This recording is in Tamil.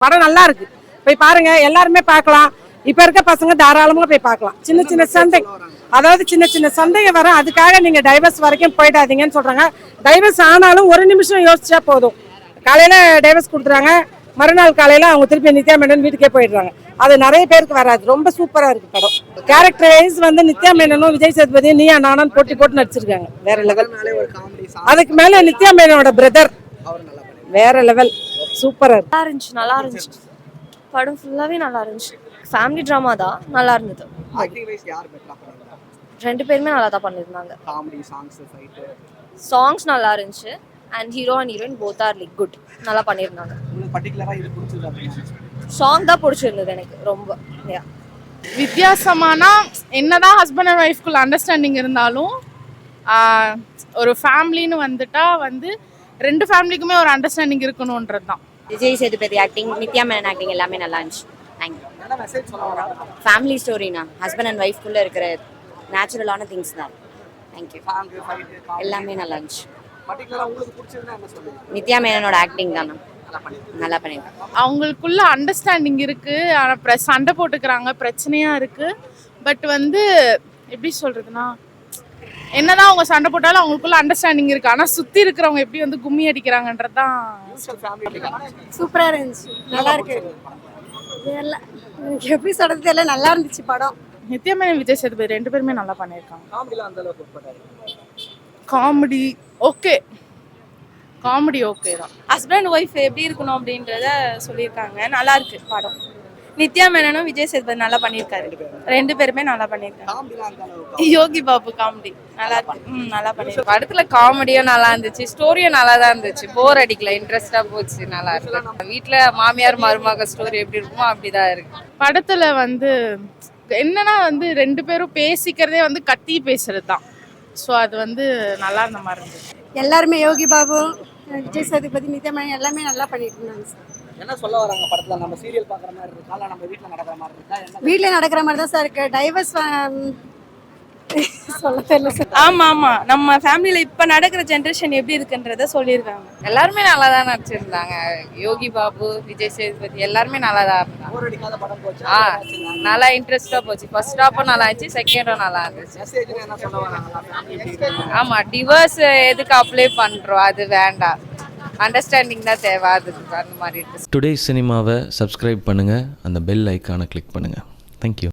படம் நல்லா இருக்கு, போய் பாருங்க, எல்லாருமே பார்க்கலாம். இப்ப இருக்க பசங்க தாராளமா போய் பார்க்கலாம். சின்ன சின்ன சண்டை, அதாவது சின்ன சின்ன சண்டைங்க வர, அதுக்காக நீங்க டைவர்ஸ் வரைக்கும் போயிடாதீங்கன்னு சொல்றாங்க. டைவர்ஸ் ஆனாலும் ஒரு நிமிஷம் யோசிச்சா போதும். காலையில டைவர்ஸ் கொடுத்துறாங்க, மறுநாள் காலையில அவங்க திருப்பி நித்யா மேனன் வீட்டுக்கே போயிடுறாங்க. அது நிறைய பேருக்கு வராது. ரொம்ப சூப்பரா இருக்கு படம். கேரக்டர் வைஸ் வந்து நித்யா மேனனும் விஜய் சேதுபதி நீயா நானும் போட்டி போட்டு நடிச்சிருக்காங்க. வேற லெவல். அதுக்கு மேல நித்யா மேனனோட பிரதர் வேற லெவல், சூப்பரா இருக்கு. நல்லா இருந்துச்சு, நல்லா இருந்துச்சு. படம் ஃபுல்லாவே நல்லா இருந்துச்சு. ஃபேமிலி ட்ராமா தான், நல்லா இருந்தது. ரெண்டு பேருமே நல்லா தான் பண்ணியிருந்தாங்க. சாங்ஸ் நல்லா இருந்துச்சு. And hero and heroine both are like good, நல்லா பண்ணியிருந்தாங்க. சாங் தான் பிடிச்சிருந்தது எனக்கு ரொம்ப. வித்தியாசமானா என்னதான் ஹஸ்பண்ட் அண்ட் ஒய்ஃப்குள்ள அண்டர்ஸ்டாண்டிங் இருந்தாலும் ஒரு ஃபேமிலின்னு வந்துட்டா வந்து ரெண்டு ஃபேமிலிக்குமே ஒரு அண்டர்ஸ்டாண்டிங் இருக்கணும்ன்றது தான். விஜய் சேதுபதி ஆக்டிங், நித்யா மேனன் ஆக்டிங் எல்லாமே நல்லா இருந்துச்சு. தேங்க்யூ. ஃபேமிலி ஸ்டோரினா ஹஸ்பண்ட் அண்ட் ஒய்ஃப்குள்ள இருக்கிற நேச்சுரலான திங்ஸ் தான். தேங்க்யூ. எல்லாமே நல்லா இருந்துச்சு. நித்யா மேனனோட ஆக்டிங் தான் நல்லா பண்ணிருக்காங்க. அவங்களுக்குள்ள அண்டர்ஸ்டாண்டிங் இருக்கு, ஆனால் சண்டை போட்டுக்கிறாங்க, பிரச்சனையா இருக்கு. பட் வந்து எப்படி சொல்றதுன்னா, என்னதான் அவங்க சண்டை போட்டாலும் அவங்களுக்குள்ள அண்டர்ஸ்டாண்டிங் இருக்கு. ஆனால் சுத்தி இருக்கிறவங்க எப்படி வந்து கும்மி அடிக்கிறாங்கன்றதான். சூப்பரா இருந்துச்சு, நல்லா இருக்கு. எப்படி சொல்றது தெரியல, நல்லா இருந்துச்சு படம். நித்யா மேனன் விஜய் சேதுபதி ரெண்டு பேருமே நல்லா பண்ணியிருக்காங்க. காமெடி ஓகே, காமெடி ஓகே தான். ஹஸ்பண்ட் ஒய்ஃப் எப்படி இருக்கணும் அப்படின்றத சொல்லியிருக்காங்க. நல்லா இருக்கு படம். நித்யா மேனனும் விஜய் சேதுபதி நல்லா பண்ணியிருக்காரு. ரெண்டு பேருமே நல்லா பண்ணியிருக்காங்க. யோகி பாபு காமெடி நல்லா இருக்கு. நல்லா பண்ணியிருக்காரு. படத்துல காமெடியும் நல்லா இருந்துச்சு, ஸ்டோரியும் நல்லா தான் இருந்துச்சு. போர் அடிக்கல, இன்ட்ரெஸ்டா போச்சு, நல்லா இருக்கு. வீட்டுல மாமியார் மருமக ஸ்டோரி எப்படி இருக்குமோ அப்படிதான் இருக்கு. படத்துல வந்து என்னன்னா வந்து ரெண்டு பேரும் பேசிக்கிறதே வந்து கத்தி பேசுறது தான். ஸோ அது வந்து நல்லா இருந்த மாதிரி இருந்துச்சு. எல்லாருமே யோகி பாபு, விஜய் சேதுபதி, நித்யா மேனன் எல்லாமே நல்லா பண்ணிட்டு இருந்தாங்க சார். என்ன சொல்ல வராங்க படத்துல? நம்ம சீரியல் பார்க்குற மாதிரி இருக்கா, இல்ல நம்ம வீட்டில் நடக்கிற மாதிரி இருக்கா? வீட்டில் நடக்கிற மாதிரி தான் சார் இருக்கு. டைவர்ஸ் சொல்ல தெரியல சார். ஆமா ஆமா, நம்ம ஃபேமிலியில இப்ப நடக்கிற ஜெனரேஷன் எப்படி இருக்குன்றத சொல்லியிருக்காங்க. எல்லாருமே நல்லா தான் நடிச்சிருந்தாங்க. யோகி பாபு, விஜய் சேதுபதி எல்லாருமே நல்லா தான் இருந்தாங்க. போர் அடிக்காத படம் போச்சு. நல்லா இன்ட்ரெஸ்டா போச்சு. ஃபர்ஸ்ட் ஹாஃபும் நல்லா இருந்துச்சு, செகண்டும் நல்லா இருந்துச்சு. மெசேஜ் என்ன சொல்ல வராங்க? ஆமா, டிவோர்ஸ் எதுக்கு அப்ளை பண்றோம், அது வேண்டாம். அண்டர்ஸ்டாண்டிங் தான் தேவை, அதுக்கு அந்த மாதிரி இருக்கு. டுடே சினிமாவை சப்ஸ்கிரைப் பண்ணுங்கள், அந்த பெல் ஐக்கானை கிளிக் பண்ணுங்கள். தேங்க்யூ.